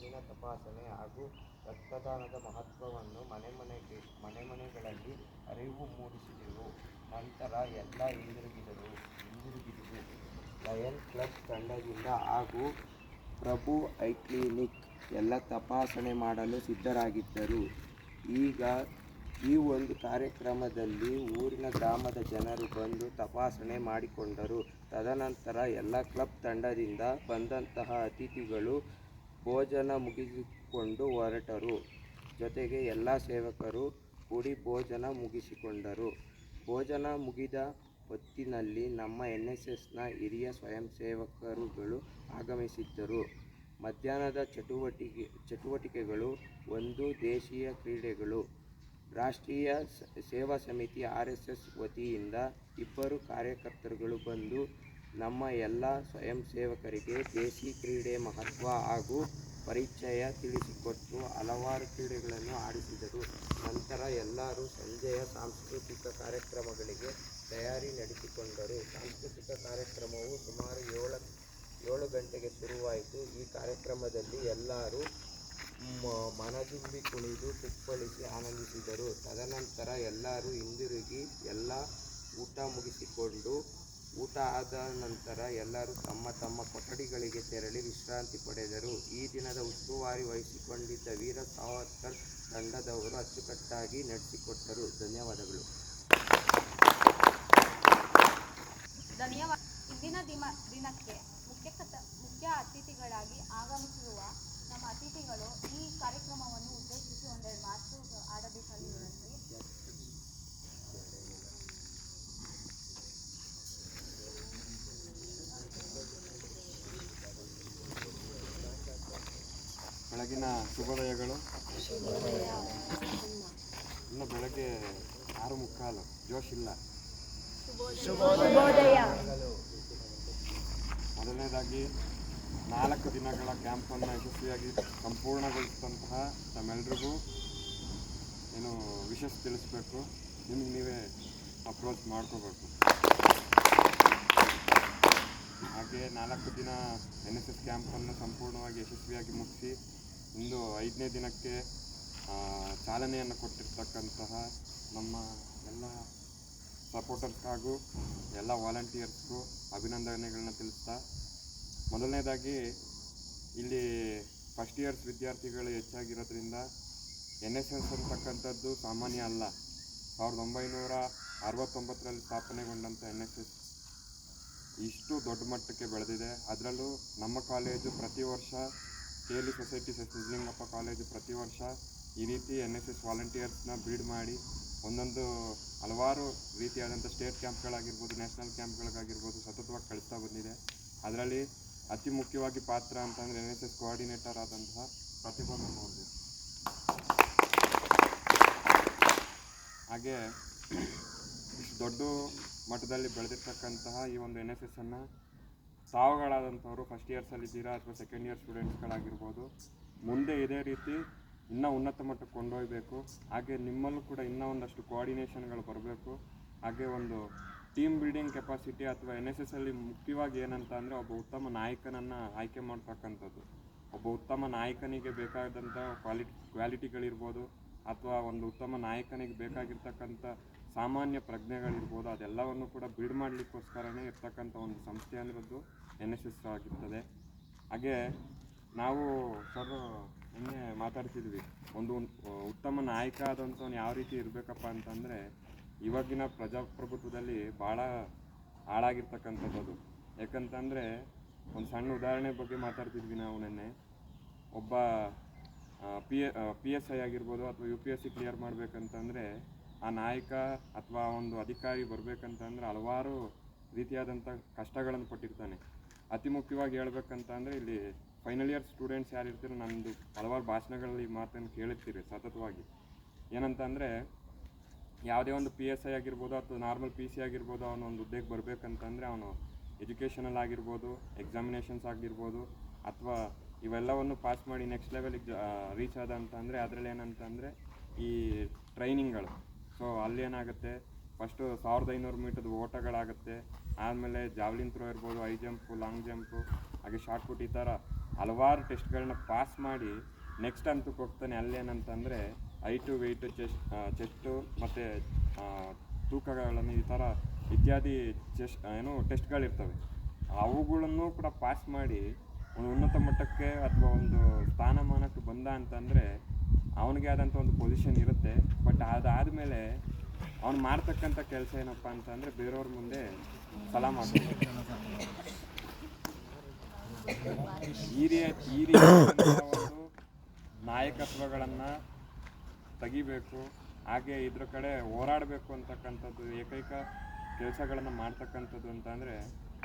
ಕಣ್ಣಿನ ತಪಾಸಣೆ ಹಾಗೂ ರಕ್ತದಾನದ ಮಹತ್ವವನ್ನು ಮನೆಗಳಲ್ಲಿ ಅರಿವು ಮೂಡಿಸಿದೆವು. ನಂತರ ಎಲ್ಲ ಹಿಂದಿರುಗಿದರು. ಲಯನ್ ಕ್ಲಬ್ ತಂಡದಿಂದ ಹಾಗೂ ಪ್ರಭು ಐ ಕ್ಲಿನಿಕ್ ಎಲ್ಲ ತಪಾಸಣೆ ಮಾಡಲು ಸಿದ್ಧರಾಗಿದ್ದರು. ಈಗ ಈ ಒಂದು ಕಾರ್ಯಕ್ರಮದಲ್ಲಿ ಊರಿನ ಗ್ರಾಮದ ಜನರು ಬಂದು ತಪಾಸಣೆ ಮಾಡಿಕೊಂಡರು. ತದನಂತರ ಎಲ್ಲ ಕ್ಲಬ್ ತಂಡದಿಂದ ಬಂದಂತಹ ಅತಿಥಿಗಳು ಭೋಜನ ಮುಗಿಸಿಕೊಂಡು ಹೊರಟರು. ಜೊತೆಗೆ ಎಲ್ಲ ಸೇವಕರು ಕೂಡಿ ಭೋಜನ ಮುಗಿಸಿಕೊಂಡರು. ಭೋಜನ ಮುಗಿದ ಹೊತ್ತಿನಲ್ಲಿ ನಮ್ಮ NSSನ ಹಿರಿಯ ಸ್ವಯಂ ಸೇವಕರುಗಳು ಆಗಮಿಸಿದ್ದರು. ಮಧ್ಯಾಹ್ನದ ಚಟುವಟಿಕೆಗಳು 1 ದೇಶೀಯ ಕ್ರೀಡೆಗಳು. ರಾಷ್ಟ್ರೀಯ ಸೇವಾ ಸಮಿತಿ RSS ವತಿಯಿಂದ 2 ಕಾರ್ಯಕರ್ತರುಗಳು ಬಂದು ನಮ್ಮ ಎಲ್ಲ ಸ್ವಯಂ ಸೇವಕರಿಗೆ ದೇಸಿ ಕ್ರೀಡೆ ಮಹತ್ವ ಹಾಗೂ ಪರಿಚಯ ತಿಳಿಸಿಕೊಟ್ಟು ಹಲವಾರು ಕ್ರೀಡೆಗಳನ್ನು ಆಡಿಸಿದರು. ನಂತರ ಎಲ್ಲರೂ ಸಂಜೆಯ ಸಾಂಸ್ಕೃತಿಕ ಕಾರ್ಯಕ್ರಮಗಳಿಗೆ ತಯಾರಿ ನಡೆಸಿಕೊಂಡರು. ಸಾಂಸ್ಕೃತಿಕ ಕಾರ್ಯಕ್ರಮವು ಸುಮಾರು 7 ಗಂಟೆಗೆ ಶುರುವಾಯಿತು. ಈ ಕಾರ್ಯಕ್ರಮದಲ್ಲಿ ಎಲ್ಲರೂ ಮನದುಂಬಿ ಕುಣಿದು ಕುಪ್ಪಳಿಸಿ ಆನಂದಿಸಿದರು. ತದನಂತರ ಎಲ್ಲರೂ ಹಿಂದಿರುಗಿ ಎಲ್ಲ ಊಟ ಮುಗಿಸಿಕೊಂಡು ಊಟ ಆದ ನಂತರ ಎಲ್ಲರೂ ತಮ್ಮ ತಮ್ಮ ಕೊಠಡಿಗಳಿಗೆ ತೆರಳಿ ವಿಶ್ರಾಂತಿ ಪಡೆದರು. ಈ ದಿನದ ಉಸ್ತುವಾರಿ ವಹಿಸಿಕೊಂಡಿದ್ದ ವೀರ ಸಾವರ್ಕರ್ ತಂಡದವರು ಅಚ್ಚುಕಟ್ಟಾಗಿ ನಡೆಸಿಕೊಟ್ಟರು. ಧನ್ಯವಾದಗಳು. ಇಂದಿನ ದಿನಕ್ಕೆ ಮುಖ್ಯ ಅತಿಥಿಗಳಾಗಿ ಆಗಮಿಸಿರುವ ನಮ್ಮ ಅತಿಥಿಗಳು ಈ ಕಾರ್ಯಕ್ರಮವನ್ನು ಉದ್ದೇಶಿಸಿ ಒಂದೆರಡು ಮಾತು ಆಡಬೇಕಾಗಿ ವಿನಂತಿ. ಬೆಳಗಿನ ಶುಭೋದಯಗಳು. ಇನ್ನು ಬೆಳಗ್ಗೆ 6:45 ಜೋಶ್ ಇಲ್ಲ. ಮೊದಲನೇದಾಗಿ 4 ದಿನಗಳ ಕ್ಯಾಂಪನ್ನು ಯಶಸ್ವಿಯಾಗಿ ಸಂಪೂರ್ಣಗೊಳಿಸಿದಂತಹ ತಮ್ಮೆಲ್ಲರಿಗೂ ಏನು ವಿಶೇಷ ತಿಳಿಸ್ಬೇಕು, ನಿಮಗೆ ನೀವೇ ಅಪ್ರೋಚ್ ಮಾಡ್ಕೋಬೇಕು. ಹಾಗೆ 4 ದಿನ NSS ಕ್ಯಾಂಪನ್ನು ಸಂಪೂರ್ಣವಾಗಿ ಯಶಸ್ವಿಯಾಗಿ ಮುಗಿಸಿ ಇಂದು 5ನೇ ದಿನಕ್ಕೆ ಚಾಲನೆಯನ್ನು ಕೊಟ್ಟಿರ್ತಕ್ಕಂತಹ ನಮ್ಮ ಎಲ್ಲ ಸಪೋರ್ಟರ್ಸ್ ಹಾಗೂ ಎಲ್ಲ ವಾಲಂಟಿಯರ್ಸ್ಗೂ ಅಭಿನಂದನೆಗಳನ್ನ ತಿಳಿಸ್ತಾ, ಮೊದಲನೇದಾಗಿ ಇಲ್ಲಿ ಫಸ್ಟ್ ಇಯರ್ಸ್ ವಿದ್ಯಾರ್ಥಿಗಳು ಹೆಚ್ಚಾಗಿರೋದ್ರಿಂದ NSS ಅಂತಕ್ಕಂಥದ್ದು ಸಾಮಾನ್ಯ ಅಲ್ಲ. 1969ರಲ್ಲಿ ಸ್ಥಾಪನೆಗೊಂಡಂಥ NSS ಇಷ್ಟು ದೊಡ್ಡ ಮಟ್ಟಕ್ಕೆ ಬೆಳೆದಿದೆ. ಅದರಲ್ಲೂ ನಮ್ಮ ಕಾಲೇಜು ಪ್ರತಿ ವರ್ಷ KLE ಸೊಸೈಟಿ ಸಿದ್ಧಲಿಂಗಪ್ಪ ಕಾಲೇಜು ಪ್ರತಿ ವರ್ಷ ಈ ರೀತಿ NSS ವಾಲಂಟಿಯರ್ಸ್ನ ಬ್ರೀಡ್ ಮಾಡಿ ಒಂದೊಂದು ಹಲವಾರು ರೀತಿಯಾದಂಥ ಸ್ಟೇಟ್ ಕ್ಯಾಂಪ್ಗಳಾಗಿರ್ಬೋದು, ನ್ಯಾಷನಲ್ ಕ್ಯಾಂಪ್ಗಳಿಗಾಗಿರ್ಬೋದು ಸತತವಾಗಿ ಕಳಿಸ್ತಾ ಬಂದಿದೆ. ಅದರಲ್ಲಿ ಅತಿ ಮುಖ್ಯವಾಗಿ ಪಾತ್ರ ಅಂತಂದರೆ NSS ಕೋಆರ್ಡಿನೇಟರ್ ಆದಂತಹ ಪ್ರತಿಭಾನ ನೋಡಬೇಕು. ಹಾಗೆ ಇಷ್ಟು ದೊಡ್ಡ ಮಟ್ಟದಲ್ಲಿ ಬೆಳೆದಿರ್ತಕ್ಕಂತಹ ಈ ಒಂದು NSSನ್ನು ತಾವುಗಳಾದಂಥವರು ಫಸ್ಟ್ ಇಯರ್ಸಲ್ಲಿದ್ದೀರಾ ಅಥವಾ ಸೆಕೆಂಡ್ ಇಯರ್ ಸ್ಟೂಡೆಂಟ್ಸ್ಗಳಾಗಿರ್ಬೋದು, ಮುಂದೆ ಇದೇ ರೀತಿ ಇನ್ನೂ ಉನ್ನತ ಮಟ್ಟಕ್ಕೆ ಕೊಂಡೊಯ್ಯಬೇಕು. ಹಾಗೆ ನಿಮ್ಮಲ್ಲೂ ಕೂಡ ಇನ್ನೂ ಒಂದಷ್ಟು ಕೋಆರ್ಡಿನೇಷನ್ಗಳು ಬರಬೇಕು. ಹಾಗೆ ಒಂದು ಟೀಮ್ ಬಿಲ್ಡಿಂಗ್ ಕೆಪಾಸಿಟಿ ಅಥವಾ NSSಲ್ಲಿ ಮುಖ್ಯವಾಗಿ ಏನಂತ ಅಂದರೆ ಒಬ್ಬ ಉತ್ತಮ ನಾಯಕನನ್ನು ಆಯ್ಕೆ ಮಾಡ್ತಕ್ಕಂಥದ್ದು. ಒಬ್ಬ ಉತ್ತಮ ನಾಯಕನಿಗೆ ಬೇಕಾದಂಥ ಕ್ವಾಲಿಟಿಗಳಿರ್ಬೋದು ಅಥವಾ ಒಂದು ಉತ್ತಮ ನಾಯಕನಿಗೆ ಬೇಕಾಗಿರ್ತಕ್ಕಂಥ ಸಾಮಾನ್ಯ ಪ್ರಜ್ಞೆಗಳಿರ್ಬೋದು, ಅದೆಲ್ಲವನ್ನು ಕೂಡ ಬಿಲ್ಡ್ ಮಾಡಲಿಕ್ಕೋಸ್ಕರನೇ ಇರ್ತಕ್ಕಂಥ ಒಂದು ಸಂಸ್ಥೆ ಅನ್ನೋದು NSS ಆಗಿರ್ತದೆ. ಹಾಗೆ ನಾವು ನಿನ್ನೆ ಮಾತಾಡ್ತಿದ್ವಿ, ಒಂದು ಉತ್ತಮ ನಾಯಕ ಆದಂಥವ್ನು ಯಾವ ರೀತಿ ಇರಬೇಕಪ್ಪ ಅಂತಂದರೆ, ಇವಾಗಿನ ಪ್ರಜಾಪ್ರಭುತ್ವದಲ್ಲಿ ಭಾಳ ಹಾಳಾಗಿರ್ತಕ್ಕಂಥದ್ದು. ಯಾಕಂತಂದರೆ ಒಂದು ಸಣ್ಣ ಉದಾಹರಣೆ ಬಗ್ಗೆ ಮಾತಾಡ್ತಿದ್ವಿ ನಾವು ನಿನ್ನೆ. ಒಬ್ಬ PSI ಆಗಿರ್ಬೋದು ಅಥವಾ UPSC ಕ್ಲಿಯರ್ ಮಾಡಬೇಕಂತಂದರೆ ಆ ನಾಯಕ ಅಥವಾ ಒಂದು ಅಧಿಕಾರಿ ಬರಬೇಕಂತಂದರೆ ಹಲವಾರು ರೀತಿಯಾದಂಥ ಕಷ್ಟಗಳನ್ನು ಪಟ್ಟಿರ್ತಾನೆ. ಅತಿ ಮುಖ್ಯವಾಗಿ ಹೇಳ್ಬೇಕಂತ ಅಂದರೆ ಇಲ್ಲಿ ಫೈನಲ್ ಇಯರ್ ಸ್ಟೂಡೆಂಟ್ಸ್ ಯಾರಿರ್ತೀರೋ, ನಮ್ಮದು ಹಲವಾರು ಭಾಷಣಗಳಲ್ಲಿ ಈ ಮಾತನ್ನು ಕೇಳಿರ್ತೀರಿ ಸತತವಾಗಿ. ಏನಂತ ಅಂದರೆ ಯಾವುದೇ ಒಂದು PSI ಆಗಿರ್ಬೋದು ಅಥವಾ ನಾರ್ಮಲ್ PC ಆಗಿರ್ಬೋದು, ಅವನು ಒಂದು ಹುದ್ದೆಗೆ ಬರಬೇಕಂತಂದರೆ ಅವನು ಎಜುಕೇಷನಲ್ ಆಗಿರ್ಬೋದು, ಎಕ್ಸಾಮಿನೇಷನ್ಸ್ ಆಗಿರ್ಬೋದು ಅಥವಾ ಇವೆಲ್ಲವನ್ನು ಪಾಸ್ ಮಾಡಿ ನೆಕ್ಸ್ಟ್ ಲೆವೆಲಿಗೆ ರೀಚ್ ಆದ ಅಂತಂದರೆ ಅದರಲ್ಲಿ ಏನಂತಂದರೆ ಈ ಟ್ರೈನಿಂಗ್ಗಳು. ಸೊ ಅಲ್ಲಿ ಏನಾಗುತ್ತೆ, ಫಸ್ಟು 1500 ಮೀಟರ್ದು ಓಟಗಳಾಗುತ್ತೆ. ಆದಮೇಲೆ ಜಾವ್ಲಿನ್ ಥ್ರೋ ಇರ್ಬೋದು, ಹೈ ಜಂಪು, ಲಾಂಗ್ ಜಂಪು, ಹಾಗೆ ಶಾರ್ಟ್ ಪುಟ್, ಈ ಥರ ಹಲವಾರು ಟೆಸ್ಟ್ಗಳನ್ನ ಪಾಸ್ ಮಾಡಿ ನೆಕ್ಸ್ಟ್ ಹಂತಕ್ಕೆ ಹೋಗ್ತಾನೆ. ಅಲ್ಲೇನಂತಂದರೆ ಹೈಟು, ವೆಯ್ಟು, ಚೆಸ್ಟು ಮತ್ತು ತೂಕಗಳನ್ನು ಈ ಥರ ಇತ್ಯಾದಿ ಟೆಸ್ಟ್ಗಳಿರ್ತವೆ. ಅವುಗಳನ್ನು ಕೂಡ ಪಾಸ್ ಮಾಡಿ ಒಂದು ಉನ್ನತ ಮಟ್ಟಕ್ಕೆ ಅಥವಾ ಒಂದು ಸ್ಥಾನಮಾನಕ್ಕೆ ಬಂದ ಅಂತಂದರೆ ಅವನಿಗೆ ಆದಂಥ ಒಂದು ಪೊಸಿಷನ್ ಇರುತ್ತೆ. ಬಟ್ ಅದಾದಮೇಲೆ ಅವ್ನು ಮಾಡ್ತಕ್ಕಂಥ ಕೆಲಸ ಏನಪ್ಪ ಅಂತಂದರೆ ಬೇರೆಯವ್ರ ಮುಂದೆ ಸಲಾಮ್ ಮಾಡೋದು. ಈ ರೀತಿಯಾದಂಥ ಒಂದು ನಾಯಕತ್ವಗಳನ್ನು ತೆಗಿಬೇಕು, ಹಾಗೆ ಇದ್ರ ಕಡೆ ಹೋರಾಡಬೇಕು ಅಂತಕ್ಕಂಥದ್ದು ಏಕೈಕ ಕೆಲಸಗಳನ್ನು ಮಾಡ್ತಕ್ಕಂಥದ್ದು ಅಂತಂದರೆ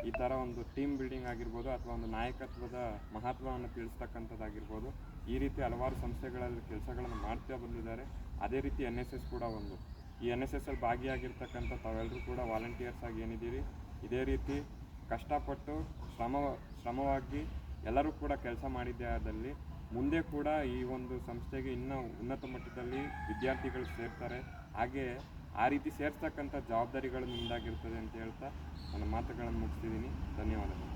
ಈ ಥರ ಒಂದು ಟೀಮ್ ಬಿಲ್ಡಿಂಗ್ ಆಗಿರ್ಬೋದು ಅಥವಾ ಒಂದು ನಾಯಕತ್ವದ ಮಹತ್ವವನ್ನು ತಿಳಿಸ್ತಕ್ಕಂಥದ್ದಾಗಿರ್ಬೋದು. ಈ ರೀತಿ ಹಲವಾರು ಸಂಸ್ಥೆಗಳಲ್ಲಿ ಕೆಲಸಗಳನ್ನು ಮಾಡ್ತಾ ಬಂದಿದ್ದಾರೆ. ಅದೇ ರೀತಿ NSS ಕೂಡ ಒಂದು. ಈ NSS ಅಲ್ಲಿ ಭಾಗಿಯಾಗಿರ್ತಕ್ಕಂಥ ತಾವೆಲ್ಲರೂ ಕೂಡ ವಾಲಂಟಿಯರ್ಸ್ ಆಗಿ ಏನಿದ್ದೀರಿ, ಇದೇ ರೀತಿ ಕಷ್ಟಪಟ್ಟು ಶ್ರಮವಾಗಿ ಎಲ್ಲರೂ ಕೂಡ ಕೆಲಸ ಮಾಡಿದ್ದಲ್ಲಿ ಮುಂದೆ ಕೂಡ ಈ ಒಂದು ಸಂಸ್ಥೆಗೆ ಇನ್ನೂ ಉನ್ನತ ಮಟ್ಟದಲ್ಲಿ ವಿದ್ಯಾರ್ಥಿಗಳು ಸೇರ್ತಾರೆ. ಹಾಗೆ ಆ ರೀತಿ ಸೇರ್ತಕ್ಕಂಥ ಜವಾಬ್ದಾರಿಗಳು ನಿಮ್ಮದಾಗಿರ್ತದೆ ಅಂತ ಹೇಳ್ತಾ ನನ್ನ ಮಾತುಗಳನ್ನು ಮುಗಿಸ್ತಿದ್ದೀನಿ. ಧನ್ಯವಾದಗಳು.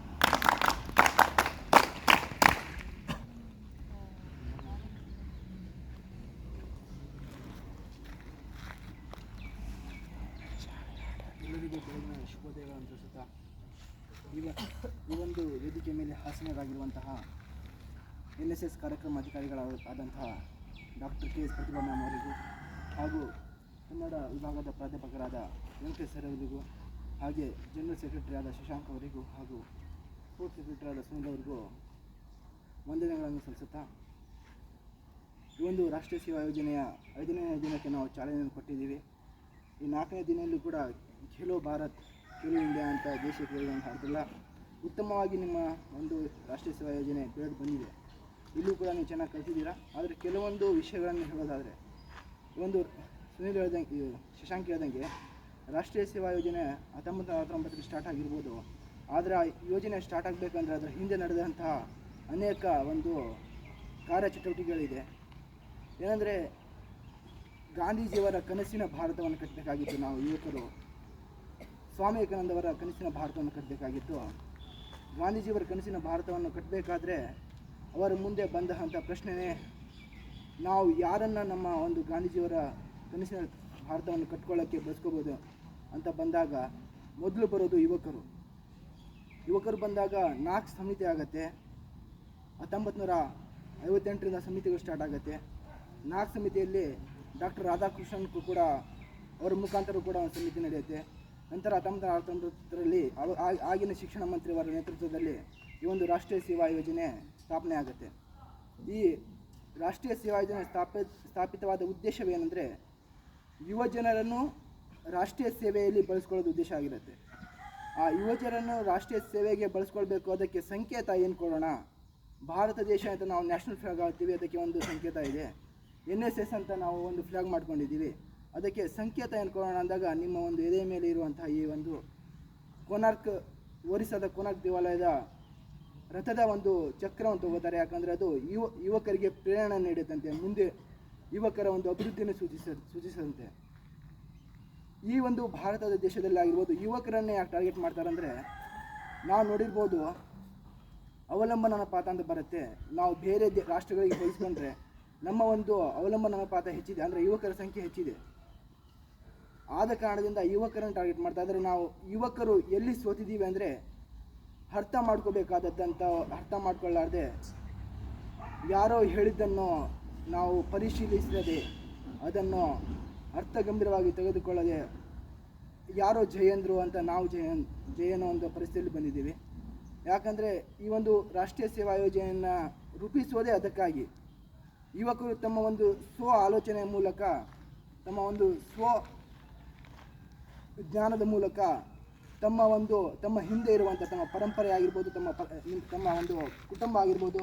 ಎಲ್ಲರಿಗೂ ಬೆಳಗಿನ ಶುಭೋದಯಗಳನ್ನು ತಿಳಿಸುತ್ತಾ ಈ ಒಂದು ವೇದಿಕೆ ಮೇಲೆ ಹಾಸನರಾಗಿರುವಂತಹ NSS ಕಾರ್ಯಕ್ರಮ ಅಧಿಕಾರಿಗಳಾದಂತಹ ಡಾಕ್ಟರ್ KS ಪ್ರತಿಭಾ ಮ್ಯಾಮ್ ಅವರಿಗೂ ಹಾಗೂ ಕನ್ನಡ ವಿಭಾಗದ ಪ್ರಾಧ್ಯಾಪಕರಾದ ವೆಂಕಟೇಶ್ ಸರ್ ಅವರಿಗೂ ಹಾಗೆ ಜನರಲ್ ಸೆಕ್ರೆಟರಿ ಆದ ಶಶಾಂಕ್ ಅವರಿಗೂ ಹಾಗೂ ಸ್ಪೋರ್ಟ್ಸ್ ಸೆಕ್ರೆಟರಿ ಆದ ಸುನಿಲ್ ಅವರಿಗೂ ವಂದನೆಗಳನ್ನು ಸಲ್ಲಿಸುತ್ತಾ ಈ ಒಂದು ರಾಷ್ಟ್ರೀಯ ಸೇವಾ ಯೋಜನೆಯ 5ನೇ ದಿನಕ್ಕೆ ನಾವು ಚಾಲನೆಯನ್ನು ಕೊಟ್ಟಿದ್ದೀವಿ. ಈ 4ನೇ ದಿನದಲ್ಲೂ ಕೂಡ ಖೇಲೋ ಭಾರತ್, ಖೇಲೋ ಇಂಡಿಯಾ ಅಂತ ದೇಶ ಕ್ರೀಡೆ ಅಂತ ಹೇಳ್ತಿಲ್ಲ, ಉತ್ತಮವಾಗಿ ನಿಮ್ಮ ಒಂದು ರಾಷ್ಟ್ರೀಯ ಸೇವಾ ಯೋಜನೆ ಬೆಳೆದು ಬಂದಿದೆ. ಇಲ್ಲೂ ಕೂಡ ನೀವು ಚೆನ್ನಾಗಿ ಕಲ್ತಿದ್ದೀರಾ. ಆದರೆ ಕೆಲವೊಂದು ವಿಷಯಗಳನ್ನು ಹೇಳೋದಾದರೆ ಒಂದು ಸುನೀಲ್ ಹೇಳ್ದಂಗೆ, ಶಶಾಂಕ್ ಹೇಳ್ದಂಗೆ ರಾಷ್ಟ್ರೀಯ ಸೇವಾ ಯೋಜನೆ 1949 ಸ್ಟಾರ್ಟ್ ಆಗಿರ್ಬೋದು. ಆದರೆ ಆ ಯೋಜನೆ ಸ್ಟಾರ್ಟ್ ಆಗಬೇಕಂದ್ರೆ ಅದರ ಹಿಂದೆ ನಡೆದಂತಹ ಅನೇಕ ಒಂದು ಕಾರ್ಯಚಟುವಟಿಕೆಗಳಿದೆ. ಏನಂದರೆ ಗಾಂಧೀಜಿಯವರ ಕನಸಿನ ಭಾರತವನ್ನು ಕಟ್ಟಬೇಕಾಗಿತ್ತು. ನಾವು ಯುವಕರು ಸ್ವಾಮಿ ವಿವೇಕಾನಂದವರ ಕನಸಿನ ಭಾರತವನ್ನು ಕಟ್ಟಬೇಕಾಗಿತ್ತು. ಗಾಂಧೀಜಿಯವರ ಕನಸಿನ ಭಾರತವನ್ನು ಕಟ್ಟಬೇಕಾದ್ರೆ ಅವರ ಮುಂದೆ ಬಂದಂಥ ಪ್ರಶ್ನೆಯೇ, ನಾವು ಯಾರನ್ನು ನಮ್ಮ ಒಂದು ಗಾಂಧೀಜಿಯವರ ಕನಸಿನ ಭಾರತವನ್ನು ಕಟ್ಕೊಳ್ಳೋಕ್ಕೆ ಬಳಸ್ಕೋಬೋದು ಅಂತ ಬಂದಾಗ ಮೊದಲು ಬರೋದು ಯುವಕರು ಬಂದಾಗ 4 ಸಮಿತಿ ಆಗುತ್ತೆ. 1958ರಿಂದ ಸಮಿತಿಗಳು ಸ್ಟಾರ್ಟ್ ಆಗುತ್ತೆ. 4 ಸಮಿತಿಯಲ್ಲಿ ಡಾಕ್ಟರ್ ರಾಧಾಕೃಷ್ಣನ್ಗೂ ಕೂಡ ಅವರ ಮುಖಾಂತರ ಕೂಡ ಒಂದು ಸಮಿತಿ ನಡೆಯುತ್ತೆ. ನಂತರ 1969ರಲ್ಲಿ ಆಗಿನ ಶಿಕ್ಷಣ ಮಂತ್ರಿಯವರ ನೇತೃತ್ವದಲ್ಲಿ ಈ ಒಂದು ರಾಷ್ಟ್ರೀಯ ಸೇವಾ ಯೋಜನೆ ಸ್ಥಾಪನೆ ಆಗುತ್ತೆ. ಈ ರಾಷ್ಟ್ರೀಯ ಸೇವಾ ಯೋಜನೆ ಸ್ಥಾಪಿತವಾದ ಉದ್ದೇಶವೇನೆಂದರೆ ಯುವಜನರನ್ನು ರಾಷ್ಟ್ರೀಯ ಸೇವೆಯಲ್ಲಿ ಬಳಸ್ಕೊಳ್ಳೋದು ಉದ್ದೇಶ ಆಗಿರುತ್ತೆ. ಆ ಯುವಜನರನ್ನು ರಾಷ್ಟ್ರೀಯ ಸೇವೆಗೆ ಬಳಸ್ಕೊಳ್ಬೇಕು. ಅದಕ್ಕೆ ಸಂಕೇತ ಏನು ಕೊಡೋಣ? ಭಾರತ ದೇಶ ಅಂತ ನಾವು ನ್ಯಾಷನಲ್ ಫ್ಲಾಗ್ ಆಗ್ತೀವಿ, ಅದಕ್ಕೆ ಒಂದು ಸಂಕೇತ ಇದೆ. NSS ಅಂತ ನಾವು ಒಂದು ಫ್ಲಾಗ್ ಮಾಡ್ಕೊಂಡಿದ್ದೀವಿ, ಅದಕ್ಕೆ ಸಂಕೇತ ಏನು ಕೊಡೋಣ ಅಂದಾಗ ನಿಮ್ಮ ಒಂದು ಎದೆ ಮೇಲೆ ಇರುವಂತಹ ಈ ಒಂದು ಒರಿಸ್ಸಾದ ಕೋನಾರ್ಕ್ ದೇವಾಲಯದ ರಥದ ಒಂದು ಚಕ್ರವನ್ನು ತಗೋತಾರೆ. ಯಾಕಂದರೆ ಅದು ಯುವಕರಿಗೆ ಪ್ರೇರಣೆ ನೀಡುತ್ತಂತೆ, ಮುಂದೆ ಯುವಕರ ಒಂದು ಅಭಿವೃದ್ಧಿಯನ್ನು ಸೂಚಿಸದಂತೆ. ಈ ಒಂದು ಭಾರತದ ದೇಶದಲ್ಲಿ ಆಗಿರ್ಬೋದು ಯುವಕರನ್ನೇ ಯಾಕೆ ಟಾರ್ಗೆಟ್ ಮಾಡ್ತಾರಂದರೆ, ನಾವು ನೋಡಿರ್ಬೋದು ಅವಲಂಬನ ಅನುಪಾತ ಅಂತ ಬರುತ್ತೆ. ನಾವು ಬೇರೆ ರಾಷ್ಟ್ರಗಳಿಗೆ ಹೋಲಿಸ್ಕೊಂಡ್ರೆ ನಮ್ಮ ಒಂದು ಅವಲಂಬನ ಅನುಪಾತ ಹೆಚ್ಚಿದೆ, ಅಂದರೆ ಯುವಕರ ಸಂಖ್ಯೆ ಹೆಚ್ಚಿದೆ. ಆದ ಕಾರಣದಿಂದ ಯುವಕರನ್ನು ಟಾರ್ಗೆಟ್ ಮಾಡ್ತಾ ಇದ್ದಾರೆ. ನಾವು ಯುವಕರು ಎಲ್ಲಿ ಸೋತಿದ್ದೀವಿ ಅಂದರೆ ಅರ್ಥ ಮಾಡ್ಕೋಬೇಕಾದದ್ದಂತ ಅರ್ಥ ಮಾಡ್ಕೊಳ್ಳಾರ್ದೆ ಯಾರೋ ಹೇಳಿದ್ದನ್ನು ನಾವು ಪರಿಶೀಲಿಸದೆ ಅದನ್ನು ಅರ್ಥ ಗಂಭೀರವಾಗಿ ತೆಗೆದುಕೊಳ್ಳದೆ ಯಾರೋ ಜಯಂದ್ರು ಅಂತ ನಾವು ಜಯನ ಒಂದು ಪರಿಸ್ಥಿತಿಯಲ್ಲಿ ಬಂದಿದ್ದೀವಿ. ಯಾಕಂದರೆ ಈ ಒಂದು ರಾಷ್ಟ್ರೀಯ ಸೇವಾ ಯೋಜನೆಯನ್ನು ರೂಪಿಸುವುದೇ ಅದಕ್ಕಾಗಿ. ಯುವಕರು ತಮ್ಮ ಒಂದು ಸ್ವ ಆಲೋಚನೆಯ ಮೂಲಕ, ತಮ್ಮ ಒಂದು ಸ್ವ ಜ್ಞಾನದ ಮೂಲಕ ತಮ್ಮ ಹಿಂದೆ ಇರುವಂಥ ತಮ್ಮ ಪರಂಪರೆ ಆಗಿರ್ಬೋದು, ತಮ್ಮ ಒಂದು ಕುಟುಂಬ ಆಗಿರ್ಬೋದು,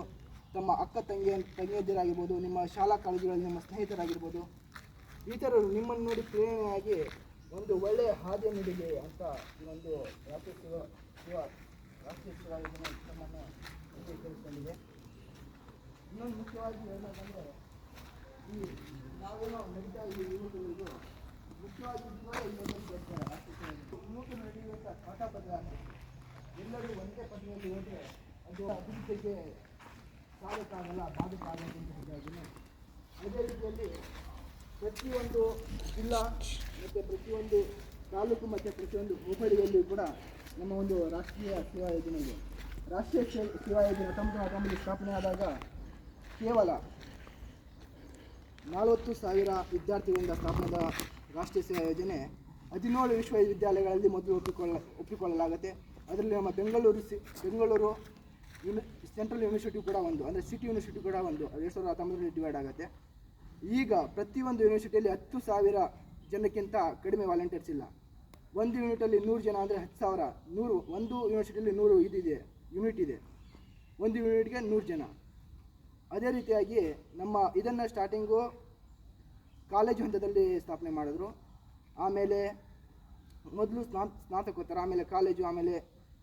ತಮ್ಮ ಅಕ್ಕ ತಂಗಿಯಂದಿರಾಗಿರ್ಬೋದು, ನಿಮ್ಮ ಶಾಲಾ ಕಾಲೇಜುಗಳಲ್ಲಿ ನಿಮ್ಮ ಸ್ನೇಹಿತರಾಗಿರ್ಬೋದು, ಈ ಥರರು ನಿಮ್ಮನ್ನು ನೋಡಿ ಪ್ರೇರಣೆಯಾಗಿ ಒಂದು ಒಳ್ಳೆಯ ಹಾದಿಯನ್ನು ನೀಡಿದೆ ಅಂತ ಈ ಒಂದು ರಾಷ್ಟ್ರೀಯ ಸೇವಾ ಯೋಜನೆ ನಮ್ಮನ್ನು ತಿಳಿಸ್ಕೊಂಡಿದೆ. ಇನ್ನೊಂದು ಮುಖ್ಯವಾಗಿ ಹೇಳೋದಂದರೆ ಈ ನಾವೇನೋ ನಡೀತಾ ಇದ್ದೀವಿ ಯುವಕರಿಗೂ ಮುಖ್ಯವಾಗಿ ಯುವಕರು ನಡೆಯುವಂಥ ಪಾಠ ಬದಲಾವಣೆ ಎಲ್ಲರೂ ಒಂದೇ ಪಟ್ಟಿಯಲ್ಲಿ ಹೋದರೆ ಅದು ಅಭಿವೃದ್ಧಿಗೆ ಸಾಧಕ್ಕಾಗಲ್ಲ ಬಾಧಕ ಆಗುತ್ತೆ ಅಂತ ಹೇಳ್ತಾ ಇದ್ದೀನಿ. ಅದೇ ರೀತಿಯಲ್ಲಿ ಪ್ರತಿಯೊಂದು ಜಿಲ್ಲಾ ಮತ್ತು ಪ್ರತಿಯೊಂದು ತಾಲೂಕು ಮತ್ತು ಪ್ರತಿಯೊಂದು ಹೋಬಳಿಯಲ್ಲೂ ಕೂಡ ನಮ್ಮ ಒಂದು ರಾಷ್ಟ್ರೀಯ ಸೇವಾ ಯೋಜನೆ ಇದೆ. ರಾಷ್ಟ್ರೀಯ ಸೇವಾ ಯೋಜನೆ 1919 ಸ್ಥಾಪನೆ ಆದಾಗ ಕೇವಲ 40,000 ವಿದ್ಯಾರ್ಥಿಗಳಿಂದ ಸ್ಥಾಪನೆಯಾದ ರಾಷ್ಟ್ರೀಯ ಸೇವಾ ಯೋಜನೆ 17 ವಿಶ್ವವಿದ್ಯಾಲಯಗಳಲ್ಲಿ ಮೊದಲು ಒಪ್ಪಿಕೊಳ್ಳಲಾಗುತ್ತೆ. ಅದರಲ್ಲಿ ನಮ್ಮ ಬೆಂಗಳೂರು ಸೆಂಟ್ರಲ್ ಯೂನಿವರ್ಸಿಟಿ ಕೂಡ ಒಂದು, ಅಂದರೆ ಸಿಟಿ ಯೂನಿವರ್ಸಿಟಿ ಕೂಡ ಒಂದು 2019 ಡಿವೈಡ್ ಆಗುತ್ತೆ. ಈಗ ಪ್ರತಿಯೊಂದು ಯೂನಿವರ್ಸಿಟಿಯಲ್ಲಿ 10,000 ಜನಕ್ಕಿಂತ ಕಡಿಮೆ ವಾಲಂಟಿಯರ್ಸ್ ಇಲ್ಲ. ಒಂದು ಯೂನಿಟಲ್ಲಿ 100 ಜನ ಅಂದರೆ 10,000. 100 ಒಂದು ಯೂನಿವರ್ಸಿಟಿಯಲ್ಲಿ 100 ಯೂನಿಟ್ ಇದೆ. ಒಂದು ಯೂನಿಟ್ಗೆ 100 ಜನ. ಅದೇ ರೀತಿಯಾಗಿ ನಮ್ಮ ಇದನ್ನು ಸ್ಟಾರ್ಟಿಂಗು ಕಾಲೇಜು ಹಂತದಲ್ಲಿ ಸ್ಥಾಪನೆ ಮಾಡಿದ್ರು. ಆಮೇಲೆ ಮೊದಲು ಸ್ನಾತಕೋತ್ತರ, ಆಮೇಲೆ ಕಾಲೇಜು, ಆಮೇಲೆ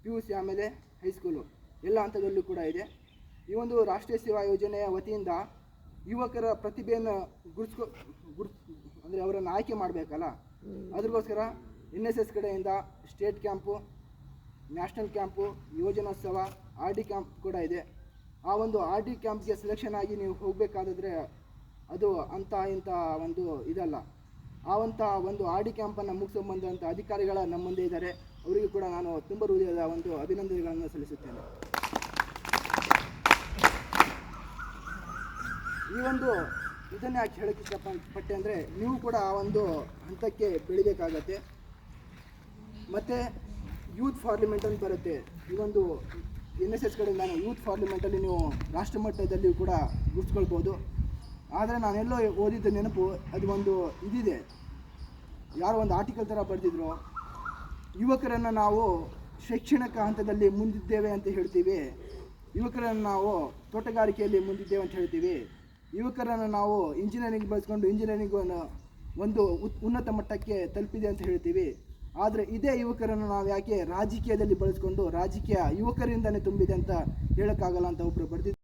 PUC, ಆಮೇಲೆ ಹೈಸ್ಕೂಲು ಎಲ್ಲ ಹಂತದಲ್ಲೂ ಕೂಡ ಇದೆ. ಈ ಒಂದು ರಾಷ್ಟ್ರೀಯ ಸೇವಾ ಯೋಜನೆಯ ವತಿಯಿಂದ ಯುವಕರ ಪ್ರತಿಭೆಯನ್ನು ಅಂದರೆ ಅವರನ್ನು ಆಯ್ಕೆ ಮಾಡಬೇಕಲ್ಲ, ಅದಕ್ಕೋಸ್ಕರ NSS ಕಡೆಯಿಂದ ಸ್ಟೇಟ್ ಕ್ಯಾಂಪು, ನ್ಯಾಷನಲ್ ಕ್ಯಾಂಪು, ಯೋಜನೋತ್ಸವ, RD ಕ್ಯಾಂಪ್ ಕೂಡ ಇದೆ. ಆ ಒಂದು RD ಕ್ಯಾಂಪ್ಗೆ ಸೆಲೆಕ್ಷನ್ ಆಗಿ ನೀವು ಹೋಗಬೇಕಾದ್ರೆ ಅದು ಅಂಥ ಇಂಥ ಒಂದು ಇದಲ್ಲ. ಒಂದು RD ಕ್ಯಾಂಪನ್ನು ಮುಗಿಸ್ಕೊಂಬಂದಂಥ ಅಧಿಕಾರಿಗಳ ನಮ್ಮ ಮುಂದೆ ಇದ್ದಾರೆ. ಅವರಿಗೂ ಕೂಡ ನಾನು ತುಂಬ ಹೃದಯದ ಒಂದು ಅಭಿನಂದನೆಗಳನ್ನು ಸಲ್ಲಿಸುತ್ತೇನೆ. ಈ ಒಂದು ಇದನ್ನು ಯಾಕೆ ಹೇಳೋಕ್ಕೆ ಇಷ್ಟಪಟ್ಟೆ ಅಂದರೆ ನೀವು ಕೂಡ ಆ ಒಂದು ಹಂತಕ್ಕೆ ಬೆಳಿಬೇಕಾಗತ್ತೆ. ಮತ್ತು ಯೂತ್ ಪಾರ್ಲಿಮೆಂಟ್ ಅಂತ ಬರುತ್ತೆ. ಈ ಒಂದು NSS ಕಡೆಯಿಂದ ಯೂತ್ ಪಾರ್ಲಿಮೆಂಟಲ್ಲಿ ನೀವು ರಾಷ್ಟ್ರ ಮಟ್ಟದಲ್ಲಿ ಕೂಡ ಗುರುತಿಸ್ಕೊಳ್ಬೋದು. ಆದರೆ ನಾನೆಲ್ಲೋ ಓದಿದ್ದ ನೆನಪು, ಅದು ಒಂದು ಇದಿದೆ, ಯಾರೋ ಒಂದು ಆರ್ಟಿಕಲ್ ಥರ ಬರೆದಿದ್ರು, ಯುವಕರನ್ನು ನಾವು ಶೈಕ್ಷಣಿಕ ಹಂತದಲ್ಲಿ ಮುಂದಿದ್ದೇವೆ ಅಂತ ಹೇಳ್ತೀವಿ, ಯುವಕರನ್ನು ನಾವು ತೋಟಗಾರಿಕೆಯಲ್ಲಿ ಮುಂದಿದ್ದೇವೆ ಅಂತ ಹೇಳ್ತೀವಿ, ಯುವಕರನ್ನು ನಾವು ಇಂಜಿನಿಯರಿಂಗ್ ಬಳಸ್ಕೊಂಡು ಇಂಜಿನಿಯರಿಂಗ್ ಒಂದು ಉನ್ನತ ಮಟ್ಟಕ್ಕೆ ತಲುಪಿದೆ ಅಂತ ಹೇಳ್ತೀವಿ. ಆದರೆ ಇದೇ ಯುವಕರನ್ನು ನಾವು ಯಾಕೆ ರಾಜಕೀಯದಲ್ಲಿ ಬಳಸ್ಕೊಂಡು ರಾಜಕೀಯ ಯುವಕರಿಂದನೇ ತುಂಬಿದೆ ಅಂತ ಹೇಳೋಕ್ಕಾಗಲ್ಲ ಅಂತ ಒಬ್ಬರು ಬರೆದಿದ್ದಾರೆ.